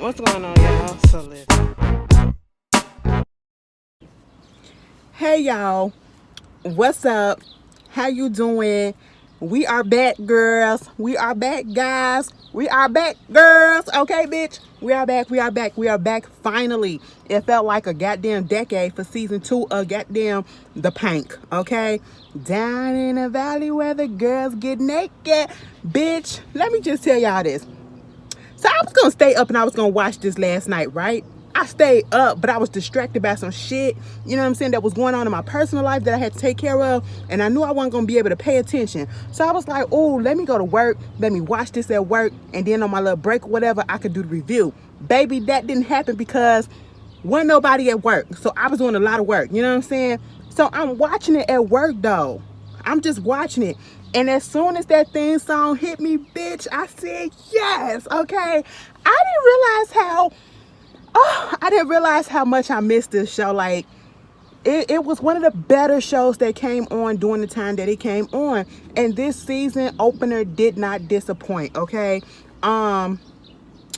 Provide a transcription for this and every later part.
What's going on, y'all? So listen. Hey, y'all. What's up? How you doing? We are back, girls. We are back, guys. We are back, girls. Okay, bitch. We are back. We are back. We are back. Finally. It felt like a goddamn decade for season 2 of goddamn The Pank. Okay? Down in the valley where the girls get naked. Bitch, let me just tell y'all this. So I was gonna stay up and I was gonna watch this last night, right? I stayed up, but I was distracted by some shit, you know what I'm saying, that was going on in my personal life that I had to take care of, and I knew I wasn't gonna be able to pay attention. So I was like, oh, let me go to work, let me watch this at work, and then on my little break or whatever, I could do the review. Baby, that didn't happen because wasn't nobody at work. So I was doing a lot of work, you know what I'm saying? So I'm watching it at work though. I'm just watching it. And as soon as that theme song hit me, bitch, I said yes, okay? I didn't realize how much I missed this show. Like, it was one of the better shows that came on during the time that it came on. And this season opener did not disappoint, okay?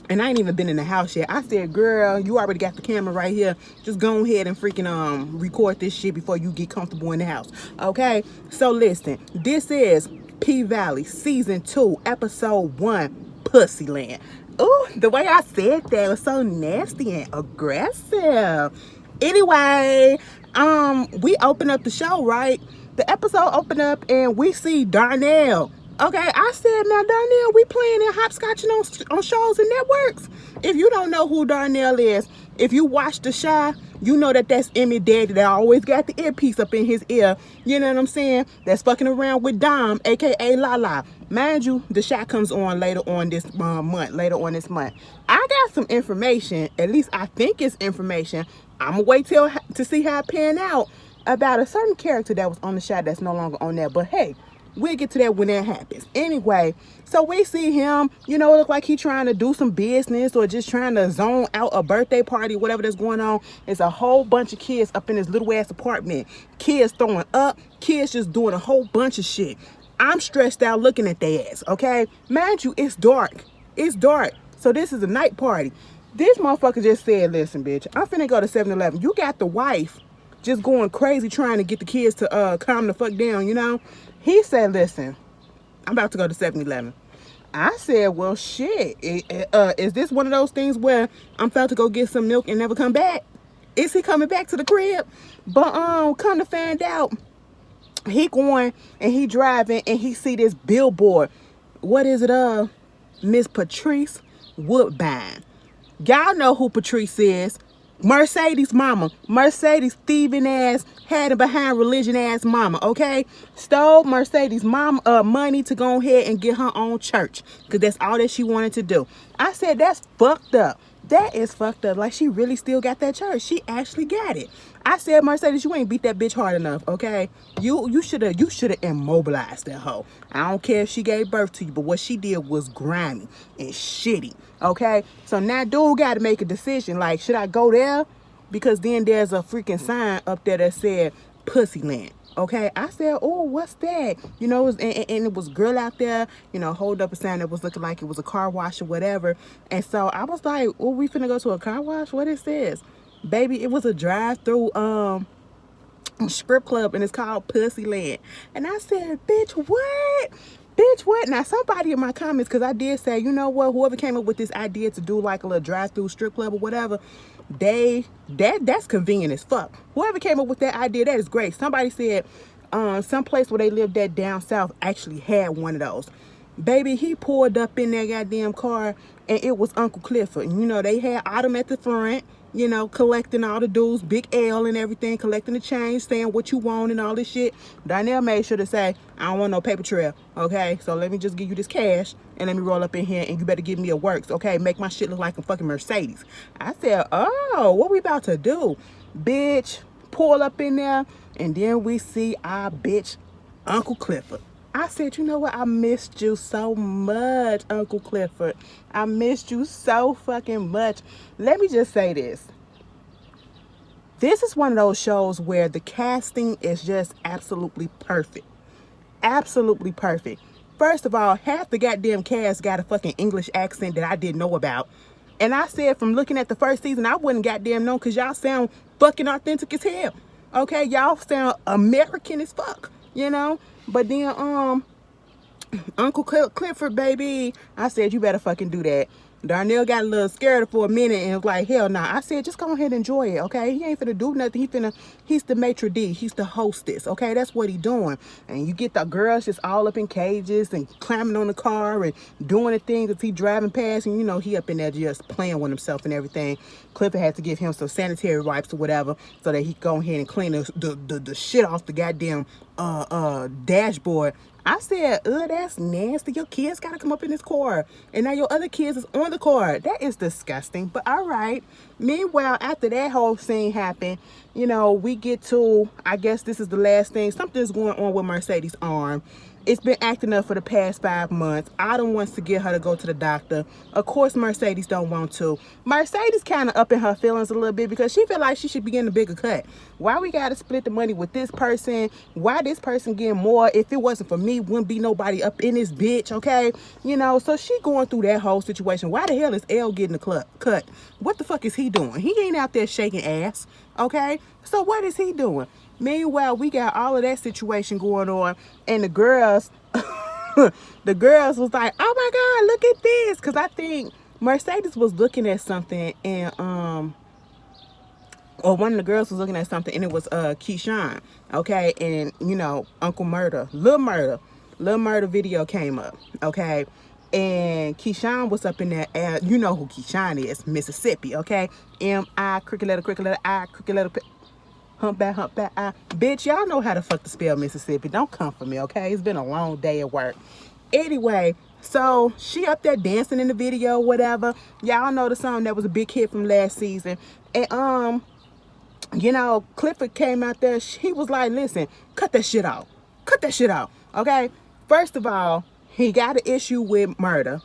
And I ain't even been in the house yet. I said, girl, you already got the camera right here. Just go ahead and freaking record this shit before you get comfortable in the house. Okay? So listen, this is P Valley Season 2, Episode 1, Pussyland. Ooh, the way I said that was so nasty and aggressive. Anyway, we open up the show, right? The episode open up and we see Darnell. Okay, I said, now Darnell, we playing in hopscotching on shows and networks. If you don't know who Darnell is, if you watch The Shy, you know that that's Emmy daddy that always got the earpiece up in his ear. You know what I'm saying? That's fucking around with Dom, aka Lala. Mind you, The Shy comes on later on this month. I got some information, at least I think it's information. I'm gonna wait to see how it pan out about a certain character that was on The Shy that's no longer on there. But hey, we'll get to that when that happens. Anyway, so we see him, you know, look like he trying to do some business or just trying to zone out a birthday party, whatever that's going on. It's a whole bunch of kids up in this little ass apartment. Kids throwing up, kids just doing a whole bunch of shit. I'm stressed out looking at their ass, okay? Mind you, it's dark. It's dark. So this is a night party. This motherfucker just said, listen, bitch, I'm finna go to 7-Eleven. You got the wife just going crazy trying to get the kids to calm the fuck down, you know? He said, listen, I'm about to go to 7-Eleven. I said, well, shit. Is this one of those things where I'm about to go get some milk and never come back? Is he coming back to the crib? But come to find out, he going and he driving and he see this billboard. What is it? Miss Patrice Woodbine. Y'all know who Patrice is. Mercedes mama. Mercedes thieving ass, hiding behind religion ass mama, okay? Stole Mercedes mama money to go ahead and get her own church. Because that's all that she wanted to do. I said, that's fucked up. That is fucked up. Like, she really still got that church. She actually got it. I said, Mercedes, you ain't beat that bitch hard enough, okay? You should have immobilized that hoe. I don't care if she gave birth to you, but what she did was grimy and shitty, okay? So now dude got to make a decision. Like, should I go there? Because then there's a freaking sign up there that said Pussyland. Okay, I said, oh, what's that? You know, and it was a girl out there, you know, hold up a sign that was looking like it was a car wash or whatever. And so I was like, oh, we finna go to a car wash? What is this? Baby, it was a drive-through strip club and it's called Pussyland. And I said, bitch, what? Bitch, what? Now, somebody in my comments, because I did say, you know what, whoever came up with this idea to do like a little drive-through strip club or whatever, that's convenient as fuck. Whoever came up with that idea, that is great. Somebody said some place where they lived at down south actually had one of those. Baby, he pulled up in that goddamn car and it was Uncle Clifford. And, you know, they had Autumn at the front, you know, collecting all the dues, big L and everything, collecting the change, saying what you want and all this shit. Darnell made sure to say, I don't want no paper trail, okay? So let me just give you this cash and let me roll up in here and you better give me a works, okay? Make my shit look like a fucking Mercedes. I said, oh, what we about to do? Bitch, pull up in there and then we see our bitch, Uncle Clifford. I said, you know what? I missed you so much, Uncle Clifford. I missed you so fucking much. Let me just say this. This is one of those shows where the casting is just absolutely perfect. Absolutely perfect. First of all, half the goddamn cast got a fucking English accent that I didn't know about. And I said from looking at the first season, I wouldn't goddamn know because y'all sound fucking authentic as hell. Okay, y'all sound American as fuck, you know? But then Uncle Clifford, baby, I said, you better fucking do that. Darnell got a little scared for a minute and was like, hell nah. I said, just go ahead and enjoy it, okay? He ain't finna do nothing. He's the maitre d'. He's the hostess, okay? That's what he doing. And you get the girls just all up in cages and climbing on the car and doing the things that he driving past. And, you know, he up in there just playing with himself and everything. Clifford had to give him some sanitary wipes or whatever so that he could go ahead and clean the shit off the goddamn dashboard. I said, that's nasty. Your kids got to come up in this car. And now your other kids is on the car. That is disgusting. But all right. Meanwhile, after that whole scene happened, you know, we get to, I guess this is the last thing. Something's going on with Mercedes' arm. It's been acting up for the past 5 months. Autumn wants to get her to go to the doctor. Of course, Mercedes don't want to. Mercedes kind of up in her feelings a little bit because she feel like she should be getting a bigger cut. Why we got to split the money with this person? Why this person getting more? If it wasn't for me, wouldn't be nobody up in this bitch, okay? You know, so she going through that whole situation. Why the hell is L getting the cut? What the fuck is he doing? He ain't out there shaking ass, okay? So what is he doing? Meanwhile, we got all of that situation going on, and the girls, the girls was like, "Oh my God, look at this!" Because I think Mercedes was looking at something, and or one of the girls was looking at something, and it was Keyshawn, okay, and you know, Uncle Murda, Lil Murda video came up, okay, and Keyshawn was up in there, and you know who Keyshawn is, Mississippi, okay, M-I, crooked letter, I, crooked letter, humpback, bitch, y'all know how to fuck to spell Mississippi. Don't come for me, okay? It's been a long day at work. Anyway, so she up there dancing in the video, whatever. Y'all know the song that was a big hit from last season. And you know, Clifford came out there. He was like, listen, cut that shit off. Cut that shit off, okay? First of all, he got an issue with Murda.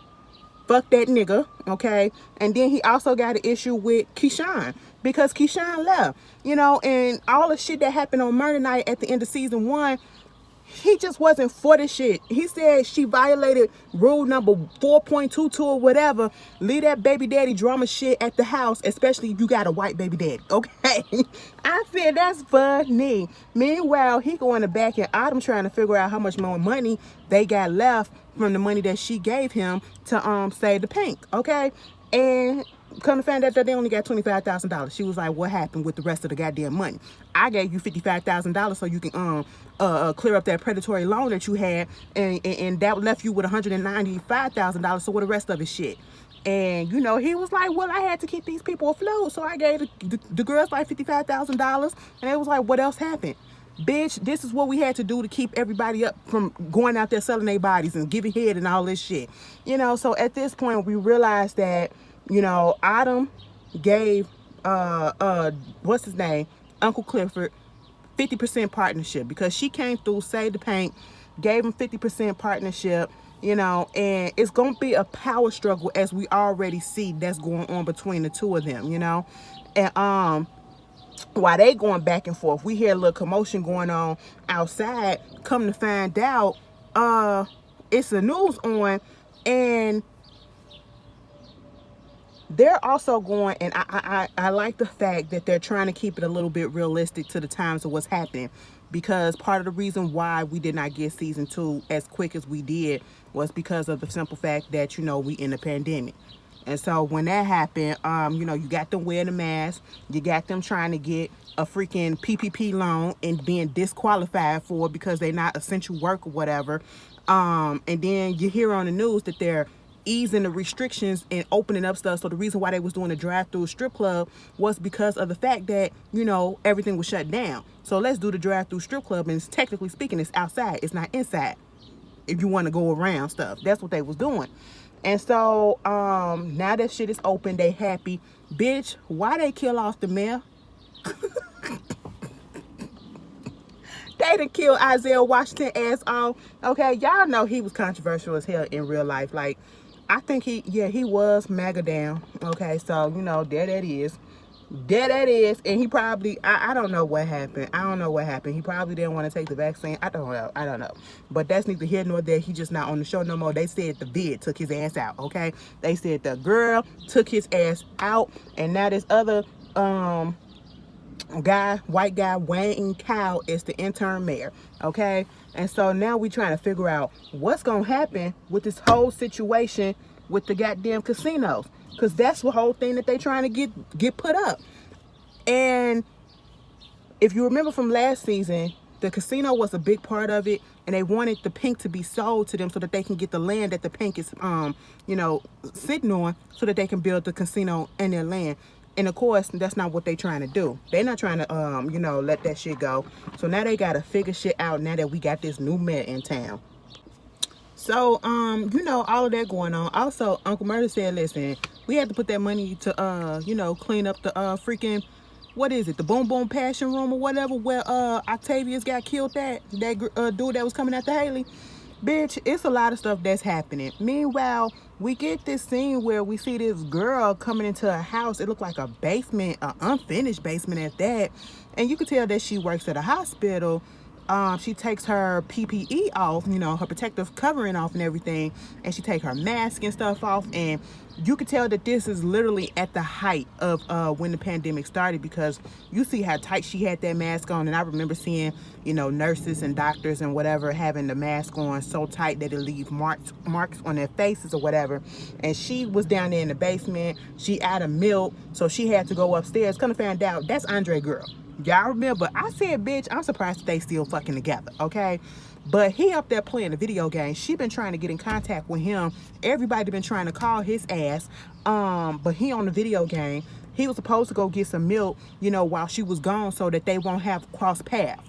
Fuck that nigga, okay? And then he also got an issue with Keyshawn because Keyshawn left, you know, and all the shit that happened on Murder Night at the end of season 1, he just wasn't for the shit. He said she violated rule number 4.22 or whatever. Leave that baby daddy drama shit at the house, especially if you got a white baby daddy, okay? I said, that's funny. Meanwhile, he going to back and Autumn trying to figure out how much more money they got left from the money that she gave him to save the pink, okay? And come to find out that they only got $25,000. She was like, what happened with the rest of the goddamn money? I gave you $55,000 so you can clear up that predatory loan that you had, and that left you with $195,000. So what the rest of his shit? And you know, he was like, well, I had to keep these people afloat, so I gave the girls like $55,000. And it was like, what else happened? Bitch, this is what we had to do to keep everybody up from going out there selling their bodies and giving head and all this shit. You know, so at this point we realized that, you know, Autumn gave what's his name, Uncle Clifford, 50% partnership because she came through, saved the paint, gave him 50% partnership, you know, and it's gonna be a power struggle as we already see that's going on between the two of them, you know. And while they going back and forth, we hear a little commotion going on outside. Come to find out, it's the news on, and they're also going, and I like the fact that they're trying to keep it a little bit realistic to the times of what's happening, because part of the reason why we did not get season 2 as quick as we did was because of the simple fact that, you know, we in a pandemic. And so when that happened, you know, you got them wearing the mask, you got them trying to get a freaking PPP loan and being disqualified for it because they're not essential work or whatever. And then you hear on the news that they're easing the restrictions and opening up stuff. So the reason why they was doing a drive-through strip club was because of the fact that, you know, everything was shut down. So let's do the drive-through strip club, and technically speaking, it's outside, it's not inside. If you want to go around stuff, that's what they was doing. And so now that shit is open, they happy. Bitch, why they kill off the mayor? They done killed Isaiah Washington ass off. Okay, y'all know he was controversial as hell in real life. Like, I think he was MAGA down. Okay, so, you know, there that is. There that is, and he probably, I don't know what happened. I don't know what happened. He probably didn't want to take the vaccine. I don't know. I don't know. But that's neither here nor there. He just not on the show no more. They said the vid took his ass out, okay? They said the girl took his ass out, and now this other guy, white guy, Wayne Cow, is the interim mayor, okay? And so now we trying to figure out what's going to happen with this whole situation with the goddamn casinos. Because that's the whole thing that they trying to get put up. And if you remember from last season, the casino was a big part of it, and they wanted the pink to be sold to them so that they can get the land that the pink is, sitting on, so that they can build the casino in their land. And of course, that's not what they trying to do. They're not trying to, let that shit go. So now they got to figure shit out now that we got this new mayor in town. So, all of that going on. Also, Uncle Murda said, listen, we had to put that money to, clean up the freaking, what is it, the Boom Boom Passion Room or whatever, where Octavius got killed that dude that was coming after Haley. Bitch, it's a lot of stuff that's happening. Meanwhile, we get this scene where we see this girl coming into a house. It looked like a basement, an unfinished basement at that. And you can tell that she works at a hospital. She takes her PPE off, her protective covering off and everything, and she take her mask and stuff off, and you could tell that this is literally at the height of when the pandemic started, because you see how tight she had that mask on. And I remember seeing, nurses and doctors and whatever having the mask on so tight that it leave marks on their faces or whatever. And she was down there in the basement. She out of milk, so she had to go upstairs. Kind of found out that's Andre girl. Y'all remember, I said, bitch, I'm surprised that they still fucking together, okay? But he up there playing the video game. She been trying to get in contact with him. Everybody been trying to call his ass. But he on the video game. He was supposed to go get some milk, while she was gone, so that they won't have cross paths.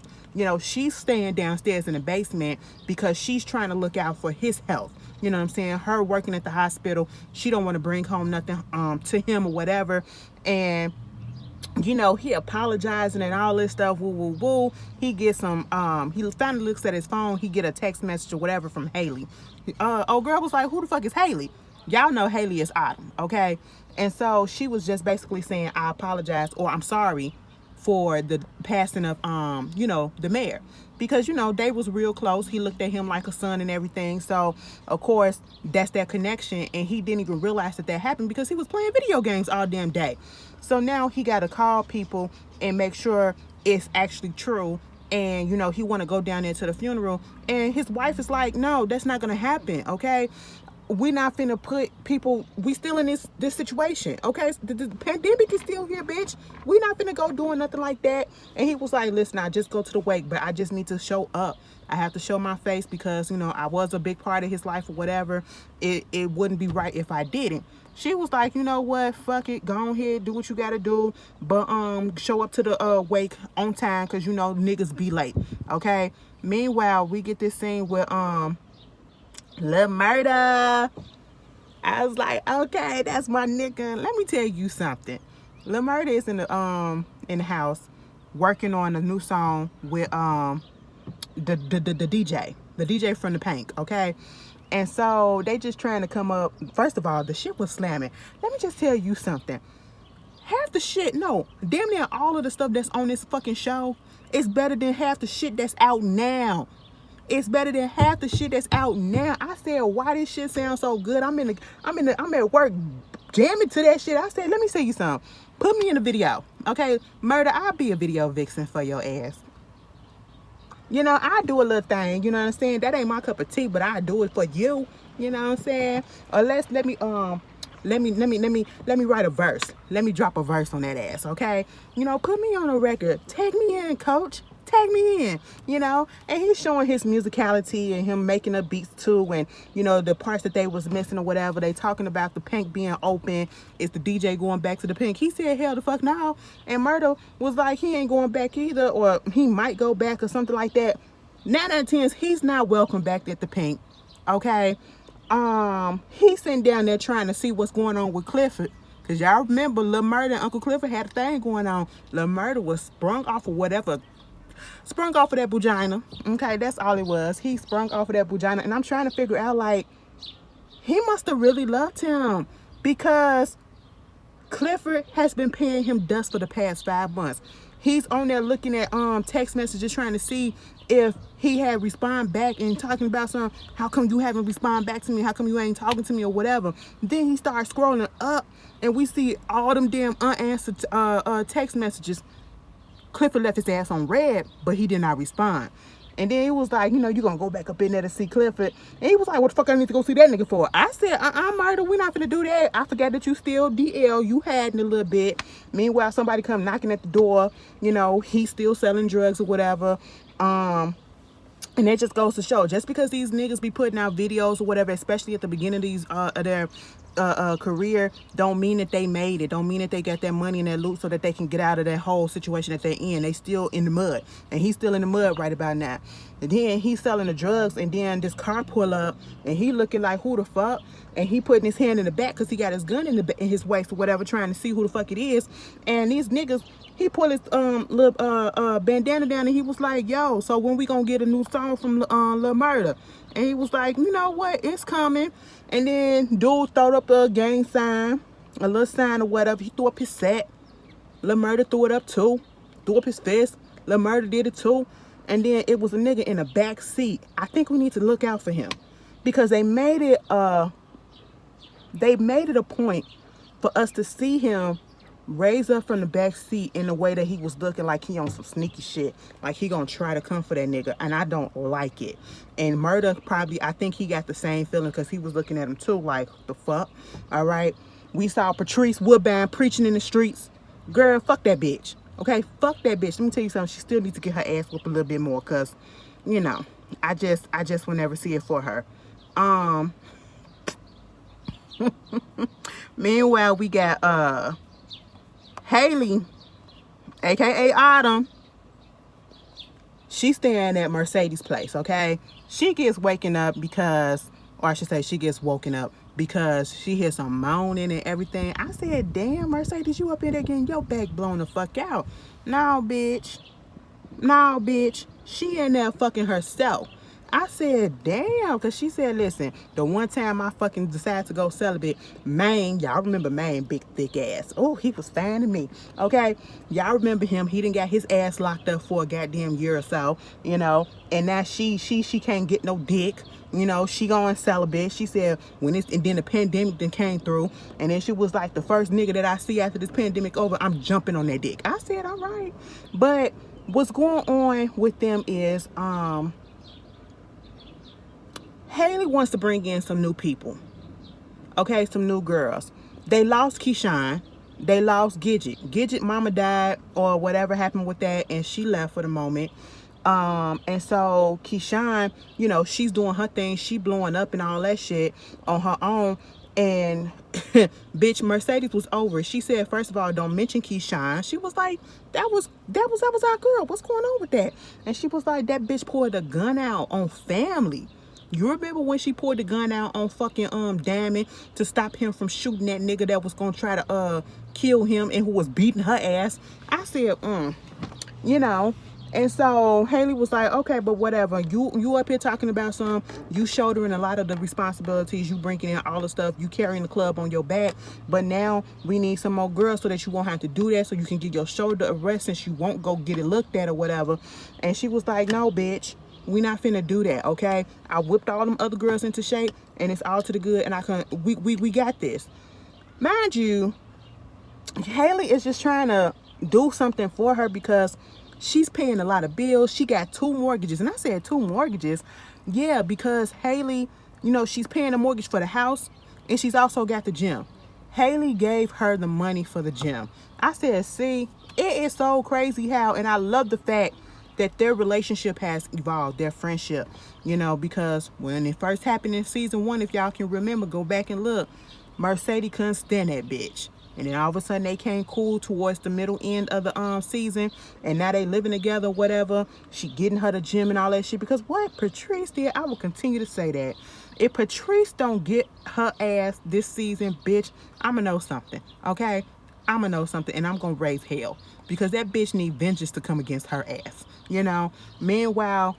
She's staying downstairs in the basement because she's trying to look out for his health. You know what I'm saying? Her working at the hospital. She don't want to bring home nothing to him or whatever. And he apologizing and all this stuff, woo, woo, woo. He gets some, he finally looks at his phone. He get a text message or whatever from Haley. Old girl was like, who the fuck is Haley? Y'all know Haley is Autumn, okay? And so she was just basically saying, I apologize, or I'm sorry for the passing of, the mayor. Because, they was real close. He looked at him like a son and everything. So, of course, that's their connection. And he didn't even realize that happened because he was playing video games all damn day. So now he got to call people and make sure it's actually true. And, he want to go down there to the funeral. And his wife is like, no, that's not going to happen, okay? We're not finna put people, we still in this situation, okay? The pandemic is still here, bitch. We not finna go doing nothing like that. And he was like, listen, I just go to the wake, but I just need to show up. I have to show my face because, I was a big part of his life or whatever. It wouldn't be right if I didn't. She was like, you know what, fuck it, go ahead, do what you gotta do, but show up to the wake on time, because niggas be late, okay? Meanwhile, we get this scene where Lil Murda. I was like, okay, that's my nigga. Let me tell you something. Lil Murda is in the house working on a new song with the DJ from the Pink, okay? And so they just trying to come up. First of all, the shit was slamming. Let me just tell you something. Half the shit, no, damn near all of the stuff that's on this fucking show is better than half the shit that's out now. It's better than half the shit that's out now. I said, why this shit sounds so good? I'm at work jamming to that shit. I said, let me tell you something. Put me in a video, okay? Murda, I'll be a video vixen for your ass. I do a little thing, you know what I'm saying? That ain't my cup of tea, but I do it for you, you know what I'm saying? Or let me write a verse. Let me drop a verse on that ass, okay? Put me on a record. Tag me in, coach. Tag me in, and he's showing his musicality and him making up beats too, and the parts that they was missing or whatever. They talking about the Pink being open. Is the DJ going back to the Pink? He said, hell the fuck no. And Murda was like, he ain't going back either, or he might go back or something like that. 9 out of 10, he's not welcome back at the Pink, okay? He's sitting down there trying to see what's going on with Clifford. Because y'all remember Lil Murda and Uncle Clifford had a thing going on. Lil Murda was sprung off of whatever. Sprung off of that vagina. Okay, that's all it was. He sprung off of that vagina. And I'm trying to figure out, like, he must have really loved him. Because Clifford has been paying him dust for the past 5 months. He's on there looking at text messages trying to see if he had respond back and talking about some, how come you haven't respond back to me? How come you ain't talking to me or whatever? Then he starts scrolling up and we see all them damn unanswered text messages. Clifford left his ass on red, but he did not respond. And then he was like, you gonna go back up in there to see Clifford. And he was like, what the fuck I need to go see that nigga for? I said, Murda, we not finna do that. I forgot that you still DL. You had in a little bit. Meanwhile, somebody come knocking at the door. He's still selling drugs or whatever. And that just goes to show, just because these niggas be putting out videos or whatever, especially at the beginning of these of their career, don't mean that they made it. Don't mean that they got that money and that loot so that they can get out of that whole situation that they're in. They still in the mud, and he's still in the mud right about now. And then he's selling the drugs, and then this car pull up, and he looking like, who the fuck? And he putting his hand in the back because he got his gun in his waist or whatever, trying to see who the fuck it is. And these niggas, he pulled his little bandana down, and he was like, yo, so when we gonna get a new song from Lil Murda? And he was like, you know what, it's coming. And then dude threw up a gang sign, a little sign or whatever. He threw up his set. Lil Murda threw it up too. Threw up his fist. Lil Murda did it too. And then it was a nigga in the back seat. I think we need to look out for him, because they made it a point for us to see him raise up from the back seat in the way that he was looking like he on some sneaky shit, like he gonna try to come for that nigga, and I don't like it. And Murda probably, I think he got the same feeling, because he was looking at him too like, the fuck. All right, we saw Patrice Woodbine preaching in the streets. Girl, fuck that bitch. Okay, fuck that bitch. Let me tell you something, she still needs to get her ass whooped a little bit more, because I just will never see it for her. Meanwhile, we got Haley, aka Autumn. She's staying at Mercedes' place, okay? She gets waking up because, or I should say she gets woken up because she hears some moaning and everything. I said, damn, Mercedes, you up in there getting your back blown the fuck out. No, bitch. No, bitch. She in there fucking herself. I said, damn, because she said, listen, the one time I fucking decided to go celibate, Maine, y'all remember Maine, big thick ass. Oh, he was fine to me, okay? Y'all remember him. He done got his ass locked up for a goddamn year or so, and now she can't get no dick. She going celibate. She said, and then the pandemic then came through, and then she was like, the first nigga that I see after this pandemic over, I'm jumping on that dick. I said, all right. But what's going on with them is, Haley wants to bring in some new people. Okay, some new girls. They lost Keyshawn. They lost Gidget. Gidget mama died or whatever happened with that, and she left for the moment. And so Keyshawn, she's doing her thing. She blowing up and all that shit on her own. And bitch, Mercedes was over. She said, first of all, don't mention Keyshawn. She was like, that was our girl. What's going on with that? And she was like, that bitch poured a gun out on family. You remember when she poured the gun out on fucking Diamond to stop him from shooting that nigga that was gonna try to kill him and who was beating her ass? I said, And so Haley was like, okay, but whatever. You up here talking about you shouldering a lot of the responsibilities, you bringing in all the stuff, you carrying the club on your back, but now we need some more girls so that you won't have to do that, so you can get your shoulder a rest since you won't go get it looked at or whatever. And she was like, no, bitch. We not finna do that, okay? I whipped all them other girls into shape, and it's all to the good, and we got this. Mind you, Haley is just trying to do something for her because she's paying a lot of bills. She got 2 mortgages, and I said 2 mortgages. Yeah, because Haley, she's paying a mortgage for the house, and she's also got the gym. Haley gave her the money for the gym. I said, see, it is so crazy how, and I love the fact that their relationship has evolved, their friendship, because when it first happened in season 1, if y'all can remember, go back and look, Mercedes couldn't stand that bitch. And then all of a sudden they came cool towards the middle end of the season, and now they living together, whatever. She getting her the gym and all that shit, because what Patrice did, I will continue to say that. If Patrice don't get her ass this season, bitch, I'ma know something, okay? I'ma know something, and I'm gonna raise hell, because that bitch need vengeance to come against her ass, Meanwhile,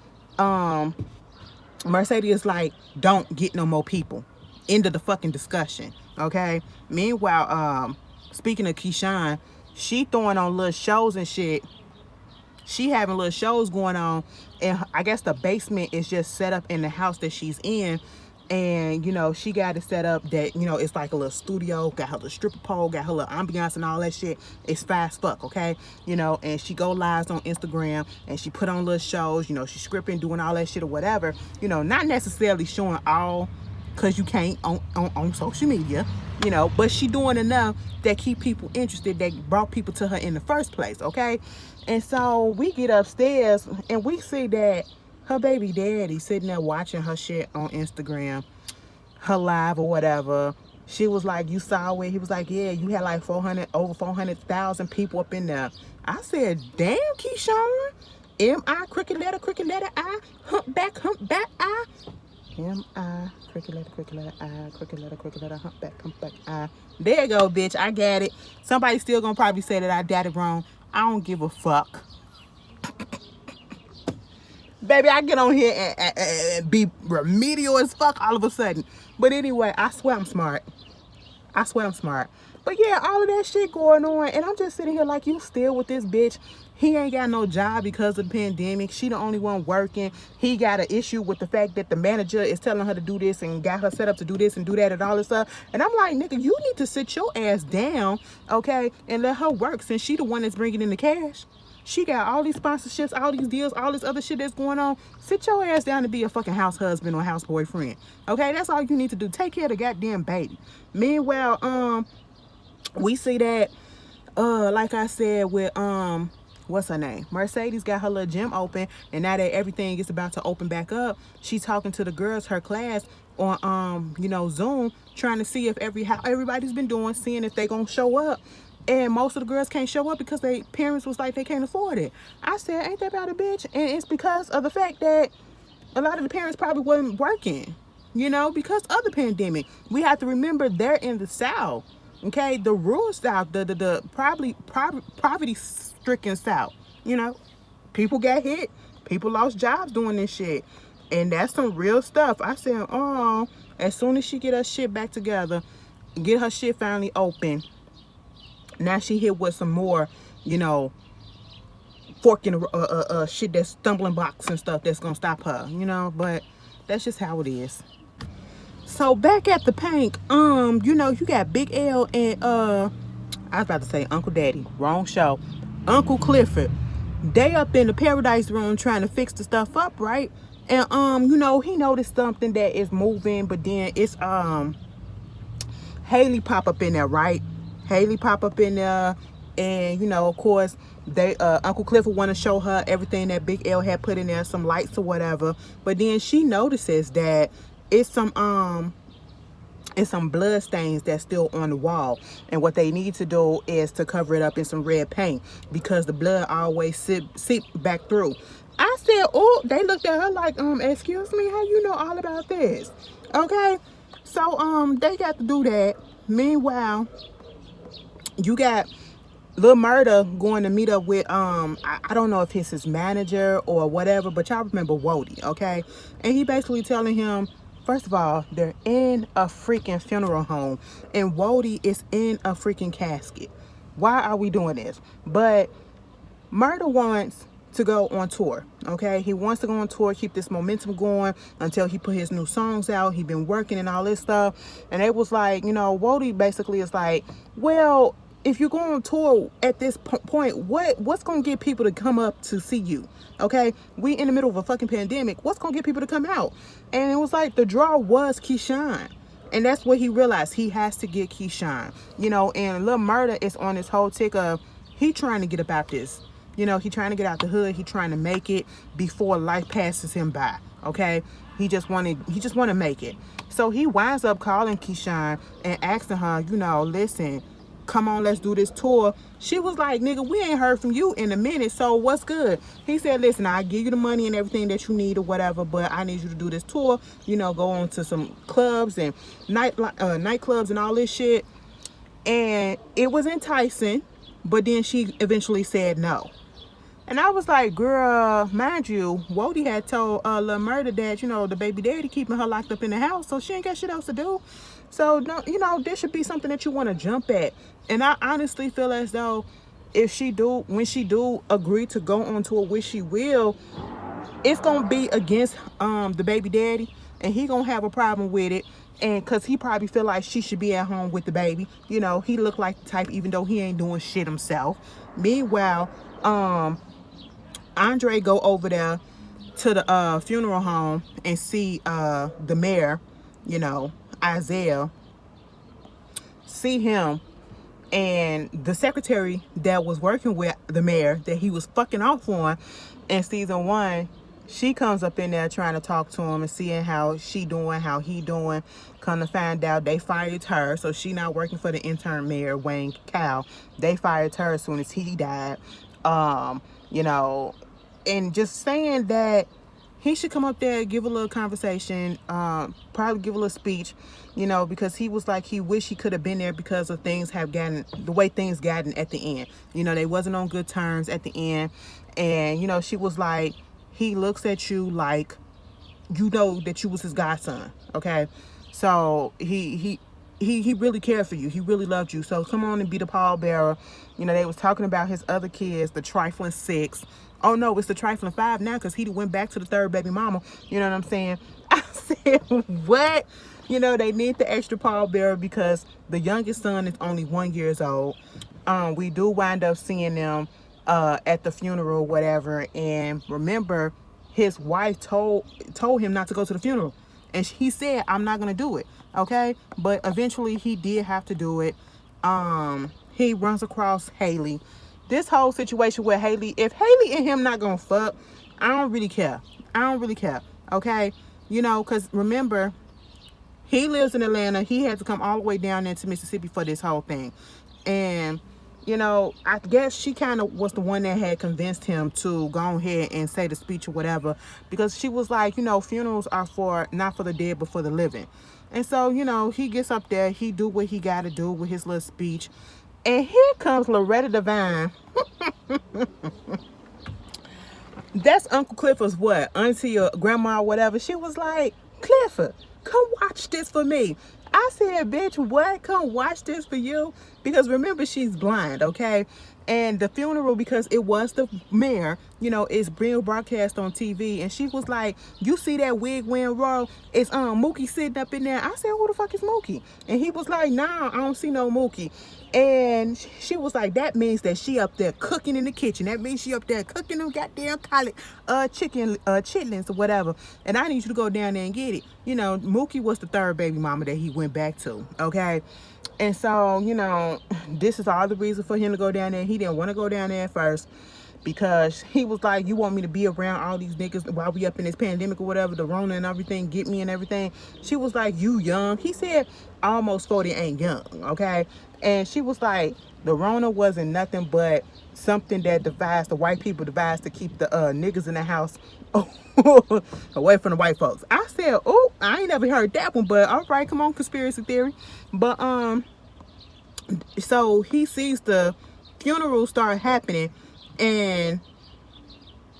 Mercedes is like, don't get no more people. End of the fucking discussion, okay? Meanwhile, speaking of Keyshawn, she throwing on little shows and shit. She having little shows going on, and I guess the basement is just set up in the house that she's in. And she got it set up that it's like a little studio, got her little stripper pole, got her little ambiance and all that shit. It's fast fuck, okay? And she go lives on Instagram, and she put on little shows. She scripting, doing all that shit or whatever. Not necessarily showing all, because you can't on social media, but she doing enough that keep people interested, that brought people to her in the first place, okay? And so we get upstairs and we see that her baby daddy sitting there watching her shit on Instagram, her live or whatever. She was like, you saw it? He was like, yeah, you had like over 400,000 people up in there. I said, damn, Keyshawn. M-I, crooked letter I, humpback I. M-I, crooked letter I, crooked letter, humpback I. There you go, bitch. I got it. Somebody still gonna probably say that I got it wrong. I don't give a fuck. Baby, I get on here and be remedial as fuck all of a sudden. But anyway, I swear I'm smart. But yeah, all of that shit going on. And I'm just sitting here like, you still with this bitch. He ain't got no job because of the pandemic. She the only one working. He got an issue with the fact that the manager is telling her to do this and got her set up to do this and do that and all this stuff. And I'm like, nigga, you need to sit your ass down, okay, and let her work, since she the one that's bringing in the cash. She got all these sponsorships, all these deals, all this other shit that's going on. Sit your ass down to be a fucking house husband or house boyfriend. Okay, that's all you need to do. Take care of the goddamn baby. Meanwhile, we see that, like I said, with what's her name? Mercedes got her little gym open, and now that everything is about to open back up, she's talking to the girls, her class, on Zoom, trying to see if how everybody's been doing, seeing if they gonna show up. And most of the girls can't show up because their parents was like they can't afford it. I said, ain't that about a bitch? And it's because of the fact that a lot of the parents probably wasn't working, because of the pandemic. We have to remember they're in the South, okay? The rural South, the probably poverty-stricken South, People got hit. People lost jobs doing this shit. And that's some real stuff. I said, oh, as soon as she get her shit back together, get her shit finally open, now she hit with some more, forking shit, that's stumbling blocks and stuff that's gonna stop her, but that's just how it is. So back at the Pank, you got Big L and I was about to say Uncle Daddy, wrong show. Uncle Clifford. They up in the Paradise Room trying to fix the stuff up, right? And he noticed something that is moving, but then it's Haley pop up in there, right? Haley pop up in there, and of course they Uncle Clifford want to show her everything that Big L had put in there, some lights or whatever. But then she notices that it's some blood stains that's still on the wall, and what they need to do is to cover it up in some red paint, because the blood always seep back through. I said, oh, they looked at her like, excuse me, how you know all about this? Okay, so they got to do that. Meanwhile, you got Lil Murda going to meet up with I don't know if it's his manager or whatever, but y'all remember Wody, okay? And he basically telling him, first of all, they're in a freaking funeral home, and Wody is in a freaking casket. Why are we doing this? But Murda wants to go on tour, okay? He wants to go on tour, keep this momentum going until he put his new songs out. He been working and all this stuff. And it was like, Wody basically is like, well, if you go on tour at this point, what's gonna get people to come up to see you? Okay, we in the middle of a fucking pandemic. What's gonna get people to come out? And it was like the draw was Keyshawn, and that's what he realized. He has to get Keyshawn, And Lil Murda is on this whole tick of he trying to get about this. He trying to get out the hood. He trying to make it before life passes him by. Okay, he just want to make it. So he winds up calling Keyshawn and asking her, listen, come on, let's do this tour. She was like, nigga, we ain't heard from you in a minute, so what's good? He said, listen, I'll give you the money and everything that you need or whatever, but I need you to do this tour, go on to some clubs and nightclubs and all this shit. And it was enticing, but then she eventually said no. And I was like, girl, mind you, Wody had told Lil Murda that, the baby daddy keeping her locked up in the house, so she ain't got shit else to do. So, no, this should be something that you want to jump at. And I honestly feel as though when she do agree to go on tour, which she will, it's gonna be against the baby daddy, and he gonna have a problem with it, and because he probably feel like she should be at home with the baby. He look like the type, even though he ain't doing shit himself. Meanwhile, Andre go over there to the funeral home and see the mayor, Isaiah, see him, and the secretary that was working with the mayor that he was fucking off on in season 1, she comes up in there trying to talk to him and seeing how she doing, how he doing. Come to find out, they fired her, so she not working for the intern mayor, Wayne Cow. They fired her as soon as he died. And just saying that he should come up there, give a little conversation, probably give a little speech, because he was like, he wished he could have been there because of the way things gotten at the end. They wasn't on good terms at the end. And, she was like, he looks at you like, that you was his godson. Okay. So he really cared for you. He really loved you. So come on and be the pallbearer. They was talking about his other kids, the trifling 6. Oh no, it's the trifling 5 now, because he went back to the 3rd baby mama. You know what I'm saying? I said, what? They need the extra pallbearer because the youngest son is only 1 year old. We do wind up seeing them at the funeral, whatever. And remember, his wife told him not to go to the funeral. And he said, I'm not going to do it. Okay. But eventually he did have to do it. He runs across Haley. This whole situation with Haley, if Haley and him not going to fuck, I don't really care. Okay. Because remember, he lives in Atlanta. He had to come all the way down into Mississippi for this whole thing. And, I guess she kind of was the one that had convinced him to go ahead and say the speech or whatever. Because she was like, funerals are not for the dead, but for the living. And so, he gets up there. He do what he got to do with his little speech. And here comes Loretta Devine. That's Uncle Clifford's what? Auntie or grandma or whatever. She was like, Clifford, come watch this for me. I said, bitch, what? Come watch this for you? Because remember, she's blind, okay? And the funeral, because it was the mayor, is being broadcast on TV. And she was like, you see that wig wearing roll? It's Mookie sitting up in there. I said, who the fuck is Mookie? And he was like, nah, I don't see no Mookie. And she was like, that means that she up there cooking in the kitchen. That means she up there cooking them goddamn chicken chitlins or whatever. And I need you to go down there and get it. Mookie was the 3rd baby mama that he went back to. Okay. And so, this is all the reason for him to go down there. He didn't want to go down there at first because he was like, you want me to be around all these niggas while we up in this pandemic or whatever, the Rona and everything, get me and everything. She was like, you young. He said, almost 40 ain't young, okay? And she was like, the Rona wasn't nothing but something that the white people devised to keep the niggas in the house away from the white folks. I said, oh, I ain't never heard that one, but all right, come on, conspiracy theory. But so he sees the funeral start happening, and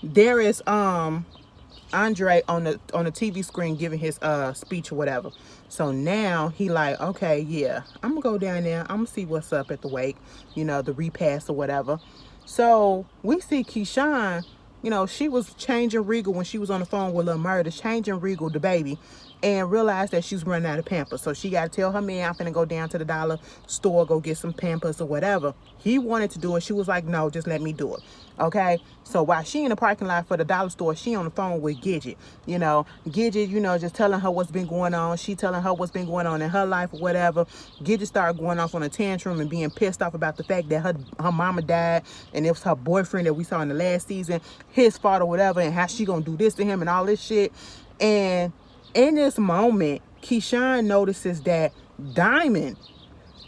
there is Andre on the TV screen giving his speech or whatever. So now he like, okay, yeah, I'm gonna go down there, I'm gonna see what's up at the wake, the repast or whatever. So we see Keyshawn, she was changing Regal when she was on the phone with Lil Murda, changing Regal, the baby, and realized that she's running out of Pampers. So she got to tell her man, I'm finna go down to the dollar store, go get some Pampers or whatever. He wanted to do it. She was like, no, just let me do it. Okay. So while she in the parking lot for the dollar store, she on the phone with Gidget. Gidget, just telling her what's been going on. She telling her what's been going on in her life or whatever. Gidget started going off on a tantrum and being pissed off about the fact that her mama died, and it was her boyfriend that we saw in the last season, his fault or whatever, and how she gonna do this to him and all this shit. And in this moment, Keyshawn notices that Diamond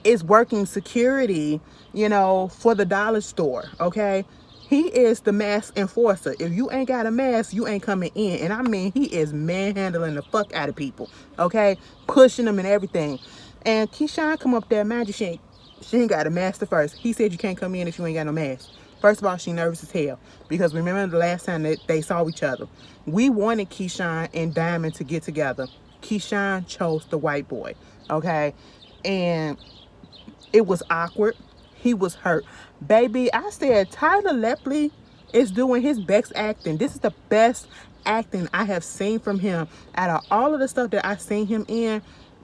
is working security, for the dollar store, okay? He is the mask enforcer. If you ain't got a mask, you ain't coming in. And I mean, he is manhandling the fuck out of people, okay? Pushing them and everything. And Keyshawn come up there, mind you, she ain't got a mask at first. He said you can't come in if you ain't got no mask. First of all, she nervous as hell. Because remember the last time that they saw each other, we wanted Keyshawn and Diamond to get together. Keyshawn chose the white boy. okay? And it was awkward. He was hurt. Baby, I said Tyler Lepley is doing his best acting. This is the best acting I have seen from him. Out of all of the stuff that I've seen him in,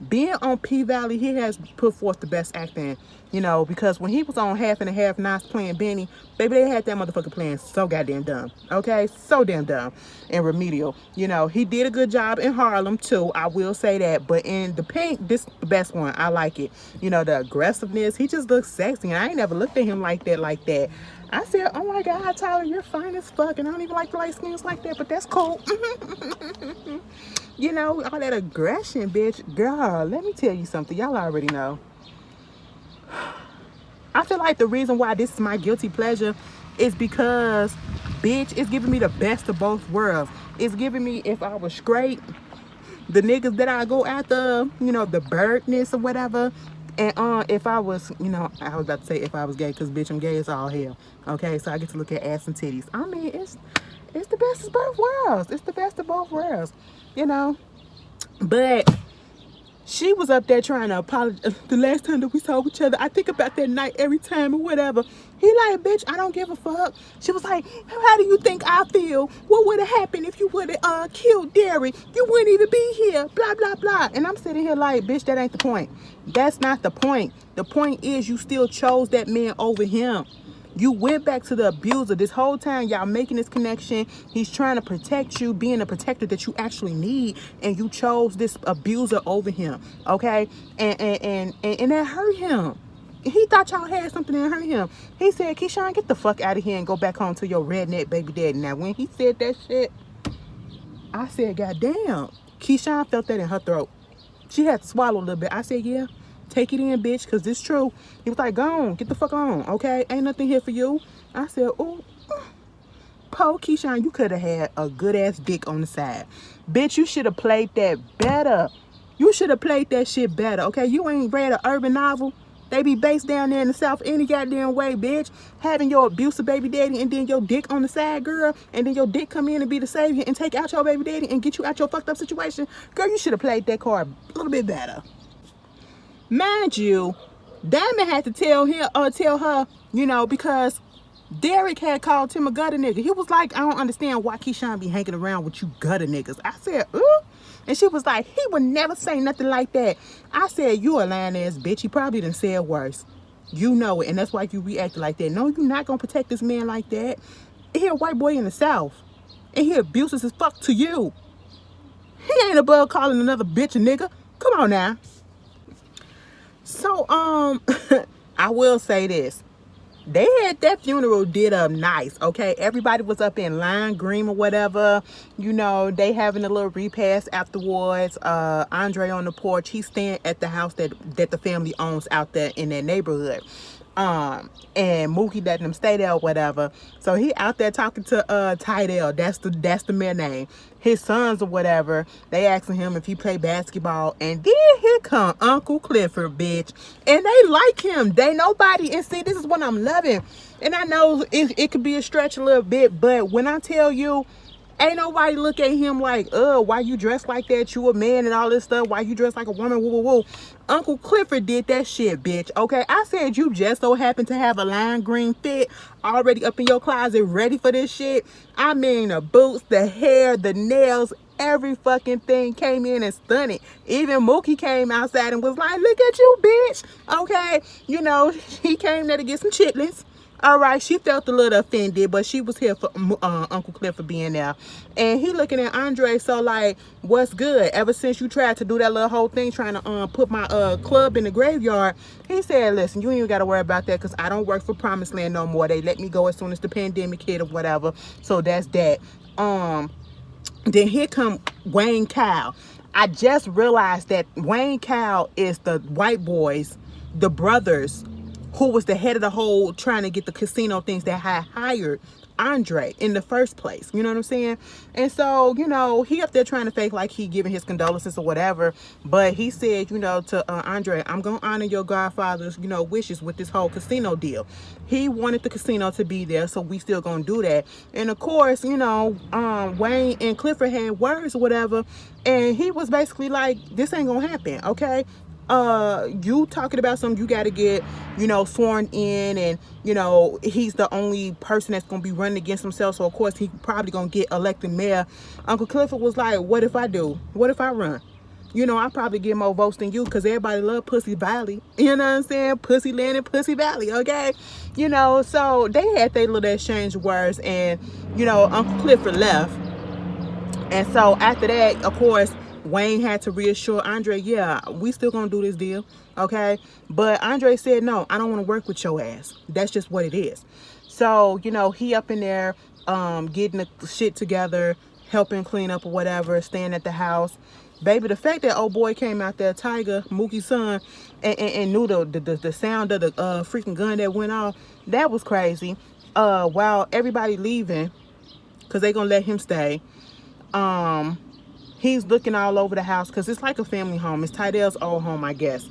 being on P-Valley, he has put forth the best acting, you know, because when he was on Half and a Half Nots playing Benny, baby, they had that motherfucker playing so goddamn dumb, okay? So damn dumb and remedial. You know, he did a good job in Harlem, too, I will say that, but in The Pink, this is the best one. I like it. You know, the aggressiveness, he just looks sexy, and I ain't never looked at him like that. I said, oh my God, Tyler, you're fine as fuck, and I don't even like light skins like that, but that's cool. You know, all that aggression, bitch. Girl, let me tell you something. Y'all already know. I feel like the reason why this is my guilty pleasure is because, bitch, it's giving me the best of both worlds. It's giving me, if I was straight, the niggas that I go after, you know, the birdness or whatever. And if I was, you know, I was about to say if I was gay, because bitch, I'm gay as all hell. Okay, so I get to look at ass and titties. I mean, it's the best of both worlds. It's the best of both worlds, you know. But she was up there trying to apologize. The last time that we saw each other, I think about that night every time or whatever. He like, bitch, I don't give a fuck. She was like, how do you think I feel? What would have happened if you would have killed Derry? You wouldn't even be here, blah, blah, blah. And I'm sitting here like, bitch, that ain't the point. That's not the point. The point is you still chose that man over him. You went back to the abuser. This whole time y'all making this connection. He's trying to protect you, being a protector that you actually need, and you chose this abuser over him. Okay? And that hurt him. He thought y'all had something that hurt him. He said, Keyshawn, get the fuck out of here and go back home to your redneck baby daddy. Now, when he said that shit, I said, God damn. Keyshawn felt that in her throat. She had to swallow a little bit. I said, yeah. Take it in, bitch, because this true. He was like, go on, get the fuck on, okay? Ain't nothing here for you. I said, oh, po Keyshawn, you could have had a good-ass dick on the side. Bitch, you should have played that better. You should have played that shit better, okay? You ain't read an urban novel. They be based down there in the South any goddamn way, bitch. Having your abusive baby daddy and then your dick on the side, girl. And then your dick come in and be the savior and take out your baby daddy and get you out your fucked up situation. Girl, you should have played that card a little bit better. Mind you, Diamond had to tell her, you know, because Derek had called him a gutter nigga. He was like, I don't understand why Keyshawn be hanging around with you gutter niggas. I said, ooh. And she was like, he would never say nothing like that. I said, you a lying ass bitch. He probably done said worse. You know it, and that's why you reacted like that. No, you're not gonna protect this man like that. He a white boy in the South, and he abuses as fuck to you. He ain't above calling another bitch a nigga. Come on now. So, I will say this. They had that funeral did up nice, okay? Everybody was up in lime green or whatever. You know, they having a little repast afterwards. Andre on the porch. He's staying at the house that the family owns out there in that neighborhood. And Mookie letting him stay there or whatever. So he out there talking to Tydell. That's the man name. His sons or whatever. They asking him if he play basketball. And then here come Uncle Clifford, bitch. And they like him. They nobody. And see, this is what I'm loving. And I know it could be a stretch a little bit. But when I tell you, ain't nobody look at him like, why you dressed like that? You a man and all this stuff. Why you dressed like a woman? Woo, woo, woo. Uncle Clifford did that shit, bitch. Okay, I said you just so happen to have a lime green fit already up in your closet ready for this shit. I mean, the boots, the hair, the nails, every fucking thing came in and stunning. Even Mookie came outside and was like, look at you, bitch. Okay, you know, he came there to get some chitlins. All right, she felt a little offended, but she was here for Uncle Clifford being there. And he looking at Andre, so like, what's good? Ever since you tried to do that little whole thing, trying to put my club in the graveyard, he said, listen, you ain't even got to worry about that because I don't work for Promised Land no more. They let me go as soon as the pandemic hit or whatever. So that's that. Then here come Wayne Kyle. I just realized that Wayne Kyle is the white boys, the brothers, who was the head of the whole trying to get the casino things that had hired Andre in the first place. You know what I'm saying? And so, you know, he up there trying to fake like he giving his condolences or whatever. But he said, you know, to Andre, I'm going to honor your godfather's, you know, wishes with this whole casino deal. He wanted the casino to be there, so we still going to do that. And of course, you know, Wayne and Clifford had words or whatever. And he was basically like, this ain't going to happen, okay? you talking about something you got to get, sworn in, and he's the only person that's gonna be running against himself, so of course he probably gonna get elected mayor. Uncle Clifford was like, what if I do? What if I run? I probably get more votes than you, because everybody love Pussy Valley. You know what I'm saying? Pussy Land and Pussy Valley, okay? So they had their little exchange of words, and Uncle Clifford left. And so after that, of course, Wayne had to reassure Andre, yeah, we still gonna do this deal, okay? But Andre said, no, I don't want to work with your ass. That's just what it is. So, he up in there, getting the shit together, helping clean up or whatever, staying at the house. Baby, the fact that old boy came out there, Tiger, Mookie's son, and knew the sound of the freaking gun that went off, that was crazy. While everybody leaving, because they gonna let him stay, he's looking all over the house, because it's like a family home. It's Tydell's old home, I guess.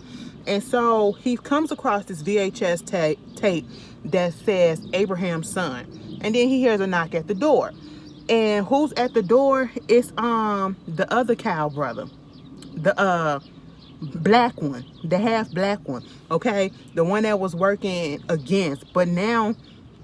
And so he comes across this VHS tape that says Abraham's son. And then he hears a knock at the door. And who's at the door? It's the other Kyle brother. The black one. The half black one. Okay? The one that was working against. But now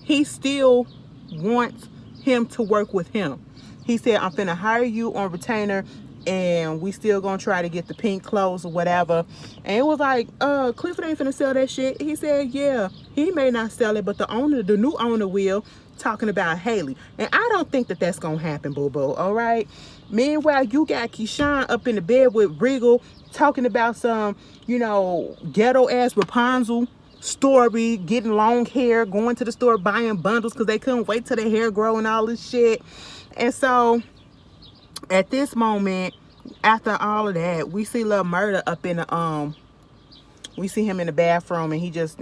he still wants him to work with him. He said, I'm finna hire you on retainer, and we still gonna try to get the pink clothes or whatever. And it was like, Clifford ain't finna sell that shit. He said, yeah, he may not sell it, but the new owner will, talking about Haley. And I don't think that that's gonna happen, boo-boo, all right? Meanwhile, you got Keyshawn up in the bed with Regal, talking about some, ghetto-ass Rapunzel story, getting long hair, going to the store, buying bundles because they couldn't wait till their hair grow and all this shit. And so at this moment, after all of that, we see Lil Murda up in the we see him in the bathroom, and he just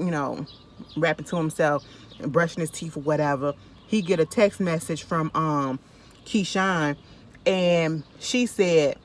rapping to himself and brushing his teeth or whatever. He get a text message from Keyshawn, and she said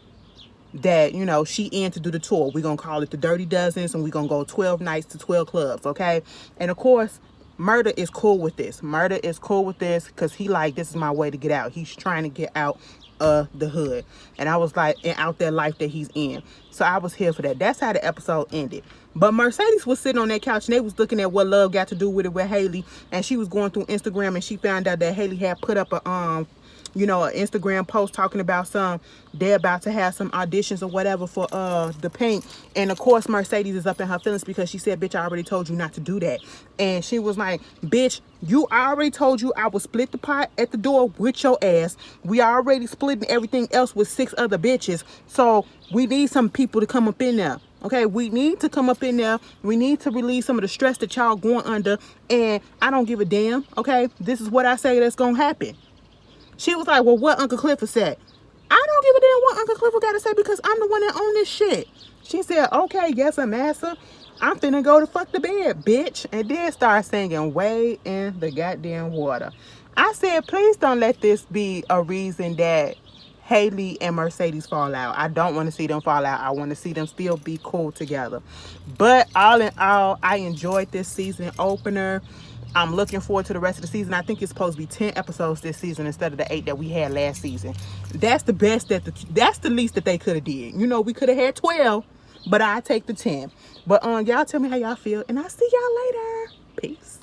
that she in to do the tour. We're gonna call it the Dirty Dozens, and we're gonna go 12 nights to 12 clubs, okay? And of course, Murda is cool with this. Murda is cool with this because he like, this is my way to get out. He's trying to get out of the hood, and I was like, and out that life that he's in. So I was here for that. That's how the episode ended. But Mercedes was sitting on that couch, and they was looking at what love got to do with it with Haley, and she was going through Instagram, and she found out that Haley had put up a an Instagram post talking about they're about to have some auditions or whatever for the Pink. And of course Mercedes is up in her feelings because she said, bitch, I already told you not to do that. And she was like, bitch, I already told you I would split the pot at the door with your ass. We already splitting everything else with 6 other bitches, so we need some people to come up in there. Okay, we need to come up in there. We need to relieve some of the stress that y'all going under, and I don't give a damn. Okay, this is what I say that's gonna happen. She was like, well, what Uncle Clifford said? I don't give a damn what Uncle Clifford got to say, because I'm the one that own this shit. She said, okay, yes, massa. I'm finna go to fuck the bed, bitch. And then start singing Way in the Goddamn Water. I said, please don't let this be a reason that Haley and Mercedes fall out. I don't want to see them fall out. I want to see them still be cool together. But all in all, I enjoyed this season opener. I'm looking forward to the rest of the season. I think it's supposed to be 10 episodes this season instead of the 8 that we had last season. That's the best that's the least that they could have did. We could have had 12, but I take the 10. But y'all tell me how y'all feel, and I'll see y'all later. Peace.